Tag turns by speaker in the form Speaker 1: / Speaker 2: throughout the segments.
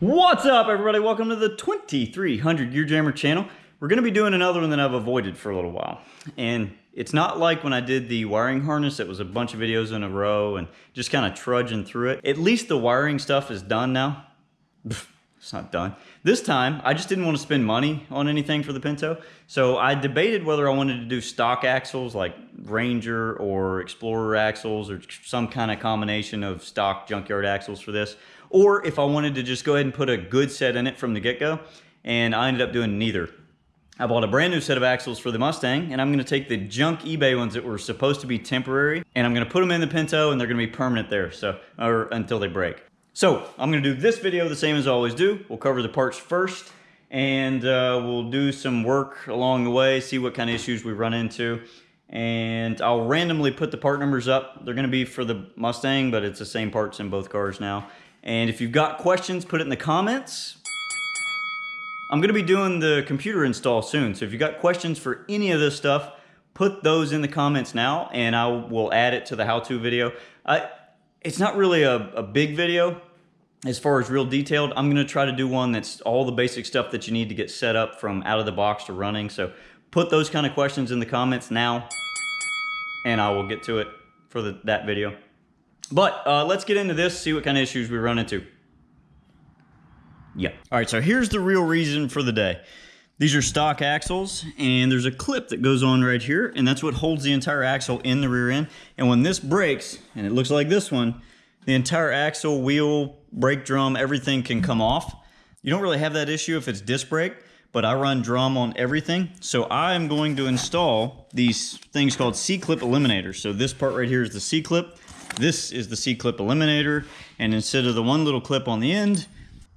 Speaker 1: What's up, everybody? Welcome to the 2300 Gear Jammer channel. We're going to be doing another one that I've avoided for a little while. And it's not like when I did the wiring harness, it was a bunch of videos in a row and just kind of trudging through it. At least the wiring stuff is done now. It's not done. This time, I just didn't want to spend money on anything for the Pinto. So I debated whether I wanted to do stock axles like Ranger or Explorer axles or some kind of combination of stock junkyard axles for this. Or if I wanted to just go ahead and put a good set in it from the get-go, and I ended up doing neither. I bought a brand new set of axles for the Mustang, and I'm going to take the junk eBay ones that were supposed to be temporary, and I'm going to put them in the Pinto, and they're going to be permanent there, or until they break. So I'm going to do this video the same as I always do. We'll cover the parts first, and we'll do some work along the way, see what kind of issues we run into. And I'll randomly put the part numbers up. They're going to be for the Mustang, but it's the same parts in both cars now. And if you've got questions, put it in the comments. I'm going to be doing the computer install soon, so if you've got questions for any of this stuff, put those in the comments now, and I will add it to the how-to video. It's not really a big video as far as real detailed. I'm going to try to do one that's all the basic stuff that you need to get set up from out of the box to running. So put those kind of questions in the comments now, and I will get to it for that video. But let's get into this, see what kind of issues we run into. Yeah. All right, so here's the real reason for the day. These are stock axles, and there's a clip that goes on right here, and that's what holds the entire axle in the rear end. And when this breaks, and it looks like this one, the entire axle, wheel, brake drum, everything can come off. You don't really have that issue if it's disc brake, but I run drum on everything. So I'm going to install these things called C-clip eliminators. So this part right here is the C-clip. This is the C-clip eliminator, and instead of the one little clip on the end,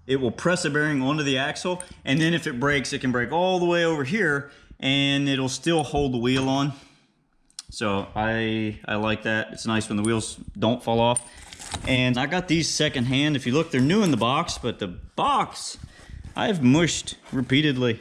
Speaker 1: it will press a bearing onto the axle, and then if it breaks, it can break all the way over here, and it'll still hold the wheel on. So I like that. It's nice when the wheels don't fall off. And I got these secondhand. If you look, they're new in the box, but the box I've mushed repeatedly.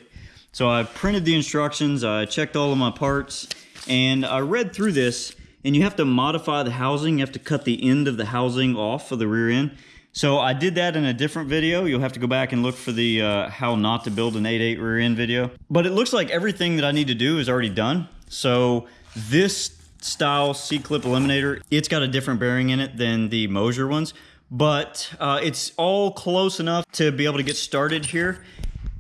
Speaker 1: So I printed the instructions, I checked all of my parts, and I read through this. And you have to modify the housing. You have to cut the end of the housing off of the rear end. So I did that in a different video. You'll have to go back and look for the how not to build an 8.8 rear end video. But it looks like everything that I need to do is already done. So this style C-clip eliminator, it's got a different bearing in it than the Moser ones. But it's all close enough to be able to get started here.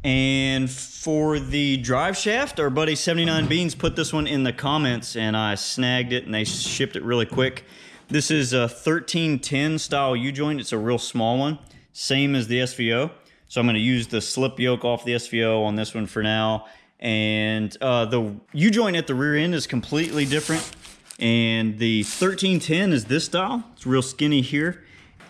Speaker 1: And for the drive shaft, our buddy 79 Beans put this one in the comments, and I snagged it and they shipped it really quick. This is a 1310 style U-joint. It's a real small one, same as the SVO. So I'm going to use the slip yoke off the SVO on this one for now. And the U-joint at the rear end is completely different. And the 1310 is this style. It's real skinny here.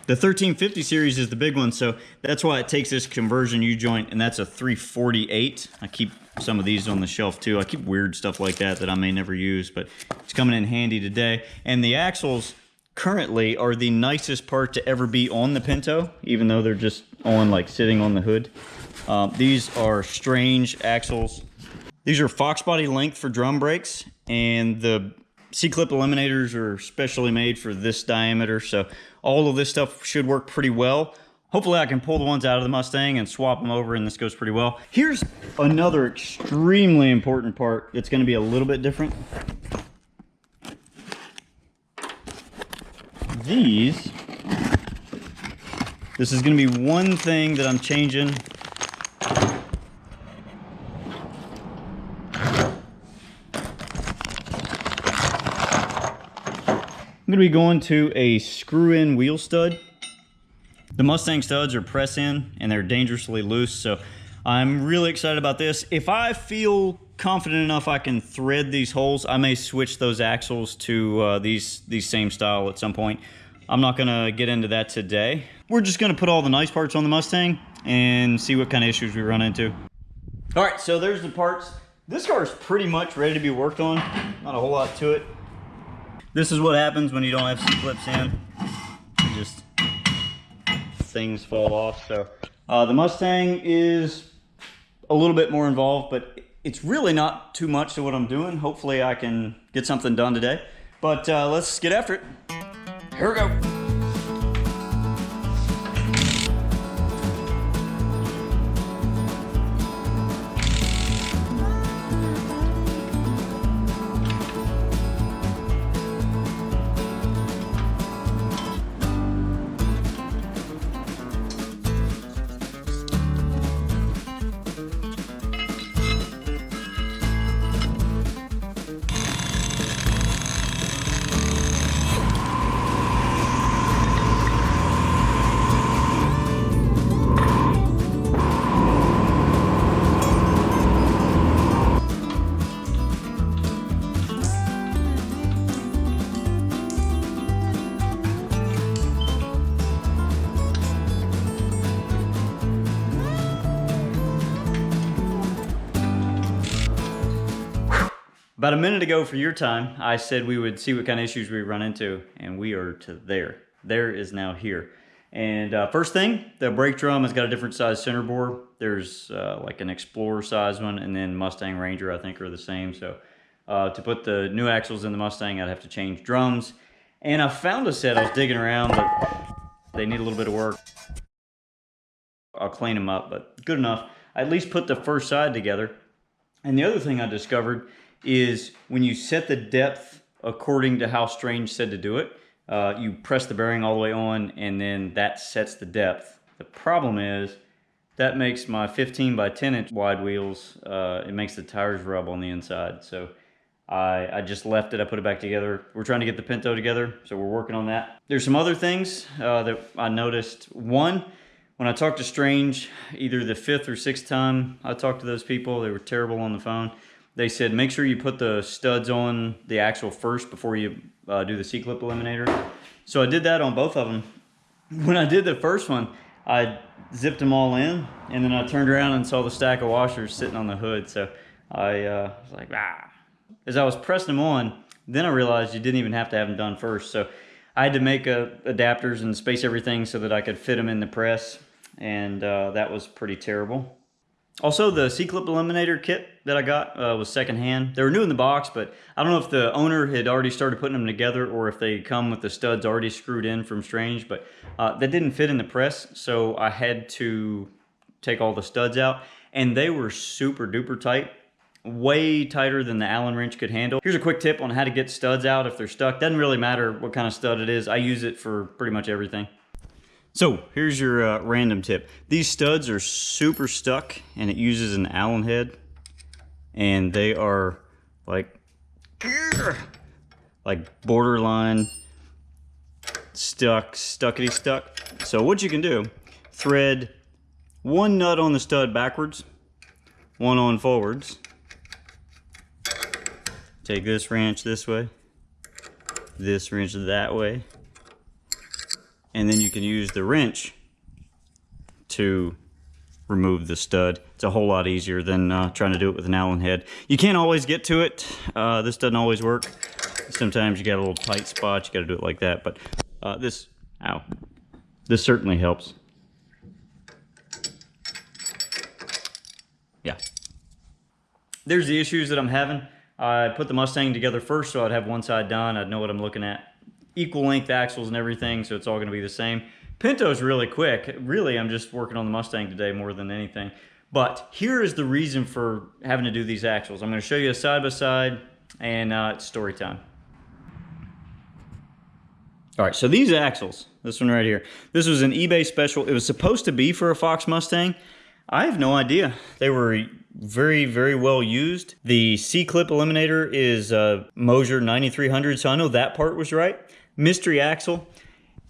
Speaker 1: The 1350 series is the big one, so that's why it takes this conversion U-joint, and that's a 348. I keep some of these on the shelf too. I keep weird stuff like that I may never use, but it's coming in handy today. And the axles currently are the nicest part to ever be on the Pinto, even though they're just on, like, sitting on the hood. These are strange axles. These are Fox body length for drum brakes, and the C-clip eliminators are specially made for this diameter, so all of this stuff should work pretty well. Hopefully I can pull the ones out of the Mustang and swap them over, and this goes pretty well. Here's another extremely important part that's going to be a little bit different. This is going to be one thing that I'm changing. I'm going to be going to a screw-in wheel stud. The Mustang studs are press-in, and they're dangerously loose, so I'm really excited about this. If I feel confident enough I can thread these holes, I may switch those axles to these same style at some point. I'm not going to get into that today. We're just going to put all the nice parts on the Mustang and see what kind of issues we run into. All right, so there's the parts. This car is pretty much ready to be worked on. Not a whole lot to it. This is what happens when you don't have C-clips in. Just things fall off. So the Mustang is a little bit more involved, but it's really not too much to what I'm doing. Hopefully I can get something done today. But let's get after it. Here we go. About a minute ago for your time, I said we would see what kind of issues we run into, and we are to there. There is now here. And first thing, the brake drum has got a different size center bore. There's like an Explorer size one, and then Mustang Ranger I think are the same. So to put the new axles in the Mustang, I'd have to change drums. And I found a set, I was digging around, but they need a little bit of work. I'll clean them up, but good enough. I at least put the first side together. And the other thing I discovered is when you set the depth according to how Strange said to do it, you press the bearing all the way on and then that sets the depth. The problem is that makes my 15 by 10 inch wide wheels, it makes the tires rub on the inside. So I just left it, I put it back together. We're trying to get the Pinto together, so we're working on that. There's some other things that I noticed. One, when I talked to Strange, either the 5th or 6th time I talked to those people, they were terrible on the phone. They said, make sure you put the studs on the axle first before you do the C-clip eliminator. So I did that on both of them. When I did the first one, I zipped them all in, and then I turned around and saw the stack of washers sitting on the hood. So I was like, ah. As I was pressing them on, then I realized you didn't even have to have them done first. So I had to make adapters and space everything so that I could fit them in the press, and that was pretty terrible. Also, the C-clip eliminator kit that I got was secondhand. They were new in the box, but I don't know if the owner had already started putting them together or if they come with the studs already screwed in from Strange, but that didn't fit in the press, so I had to take all the studs out, and they were super duper tight, way tighter than the Allen wrench could handle. Here's a quick tip on how to get studs out if they're stuck. Doesn't really matter what kind of stud it is. I use it for pretty much everything. So here's your random tip. These studs are super stuck and it uses an Allen head, and they are like borderline stuckity stuck. So what you can do, thread one nut on the stud backwards, one on forwards. Take this wrench this way, this wrench that way. And then you can use the wrench to remove the stud. It's a whole lot easier than trying to do it with an Allen head. You can't always get to it. This doesn't always work. Sometimes you got a little tight spot, you got to do it like that. But this certainly helps. Yeah. There's the issues that I'm having. I put the Mustang together first so I'd have one side done. I'd know what I'm looking at. Equal length axles and everything, so it's all going to be the same. Pinto's really quick. Really, I'm just working on the Mustang today more than anything. But here is the reason for having to do these axles. I'm going to show you a side-by-side, and it's story time. All right, so these axles, this one right here, this was an eBay special. It was supposed to be for a Fox Mustang. I have no idea. They were very, very well used. The C-clip eliminator is Moser 9300, so I know that part was right. Mystery axle,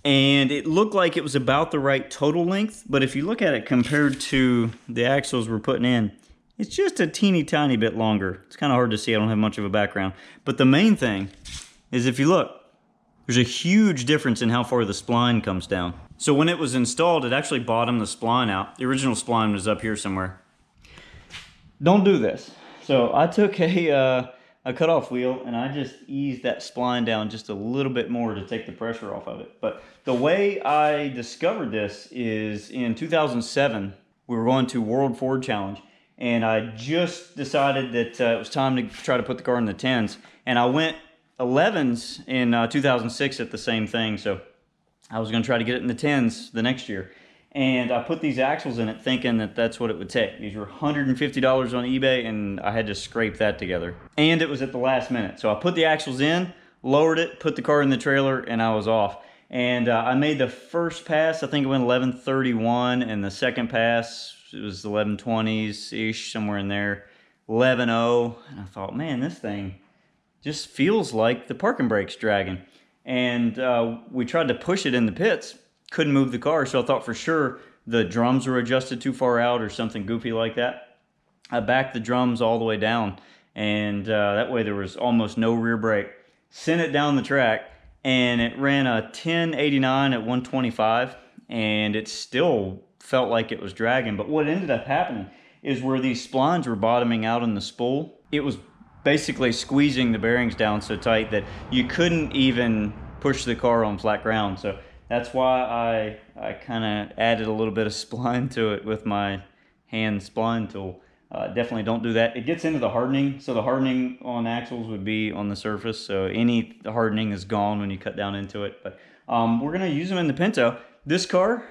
Speaker 1: and it looked like it was about the right total length, but if you look at it compared to the axles we're putting in, it's just a teeny tiny bit longer. It's kind of hard to see. I don't have much of a background. But the main thing is if you look, there's a huge difference in how far the spline comes down. So when it was installed, it actually bottomed the spline out. The original spline was up here somewhere. Don't do this. So I took a cutoff wheel and I just eased that spline down just a little bit more to take the pressure off of it. But the way I discovered this is in 2007, we were going to World Ford Challenge, and I just decided that it was time to try to put the car in the 10s. And I went 11s in 2006 at the same thing, so I was going to try to get it in the 10s the next year. And I put these axles in it thinking that that's what it would take. These were $150 on eBay, and I had to scrape that together. And it was at the last minute. So I put the axles in, lowered it, put the car in the trailer, and I was off. And I made the first pass, I think it went 11:31, and the second pass, it was 11:20s-ish, somewhere in there, 11:0. And I thought, man, this thing just feels like the parking brake's dragging. And we tried to push it in the pits. Couldn't move the car, so I thought for sure the drums were adjusted too far out or something goofy like that. I backed the drums all the way down, and that way there was almost no rear brake. Sent it down the track, and it ran a 1089 at 125, and it still felt like it was dragging. But what ended up happening is where these splines were bottoming out in the spool, it was basically squeezing the bearings down so tight that you couldn't even push the car on flat ground. So that's why I kind of added a little bit of spline to it with my hand spline tool. Definitely don't do that. It gets into the hardening, so the hardening on axles would be on the surface, so any hardening is gone when you cut down into it. But we're gonna use them in the Pinto. This car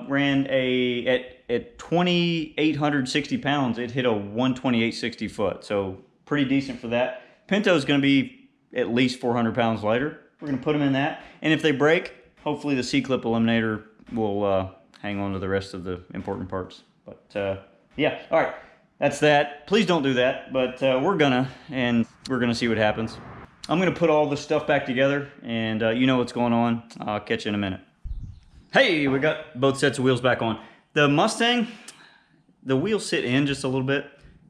Speaker 1: ran at 2,860 pounds, it hit a 128.60 foot, so pretty decent for that. Pinto is gonna be at least 400 pounds lighter. We're gonna put them in that, and if they break, hopefully the C-clip eliminator will hang on to the rest of the important parts. But yeah, all right, that's that. Please don't do that, but we're gonna see what happens. I'm gonna put all this stuff back together, and you know what's going on. I'll catch you in a minute. Hey, we got both sets of wheels back on. The Mustang, the wheels sit in just a little bit,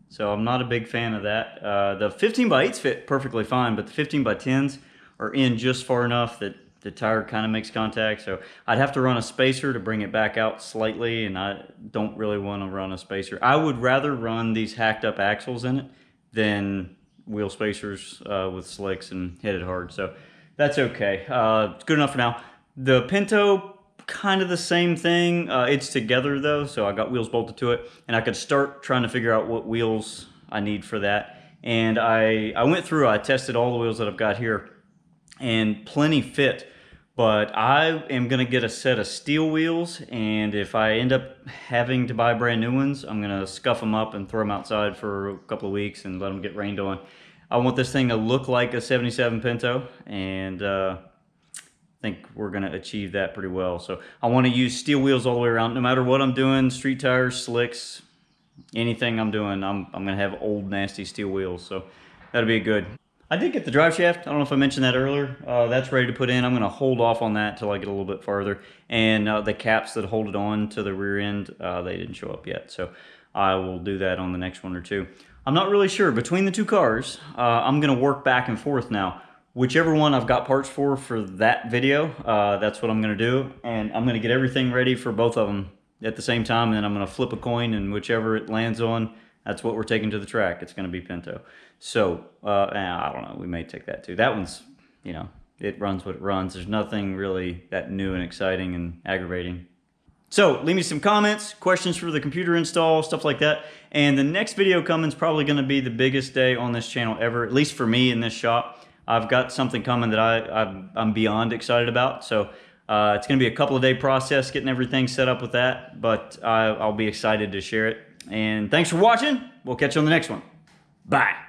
Speaker 1: so I'm not a big fan of that. The 15x8s fit perfectly fine, but the 15x10s are in just far enough that the tire kind of makes contact, so I'd have to run a spacer to bring it back out slightly, and I don't really want to run a spacer. I would rather run these hacked up axles in it than wheel spacers with slicks and hit it hard, so that's okay. It's good enough for now. The Pinto, kind of the same thing. It's together though, so I got wheels bolted to it, and I could start trying to figure out what wheels I need for that. And I went through, I tested all the wheels that I've got here, and plenty fit. But I am gonna get a set of steel wheels, and if I end up having to buy brand new ones, I'm gonna scuff them up and throw them outside for a couple of weeks and let them get rained on. I want this thing to look like a 77 Pinto, and I think we're gonna achieve that pretty well. So I wanna use steel wheels all the way around, no matter what I'm doing, street tires, slicks, anything I'm doing, I'm gonna have old nasty steel wheels, so that'll be good. I did get the drive shaft. I don't know if I mentioned that earlier. That's ready to put in. I'm going to hold off on that till I get a little bit farther. And the caps that hold it on to the rear end, they didn't show up yet. So I will do that on the next one or two. I'm not really sure. Between the two cars, I'm going to work back and forth now. Whichever one I've got parts for that video, that's what I'm going to do. And I'm going to get everything ready for both of them at the same time. And then I'm going to flip a coin, and whichever it lands on, that's what we're taking to the track. It's going to be Pinto. So, I don't know. We may take that too. That one's, you know, it runs what it runs. There's nothing really that new and exciting and aggravating. So, leave me some comments, questions for the computer install, stuff like that. And the next video coming is probably going to be the biggest day on this channel ever, at least for me in this shop. I've got something coming that I'm beyond excited about. So, it's going to be a couple of day process getting everything set up with that. But I'll be excited to share it. And thanks for watching. We'll catch you on the next one. Bye.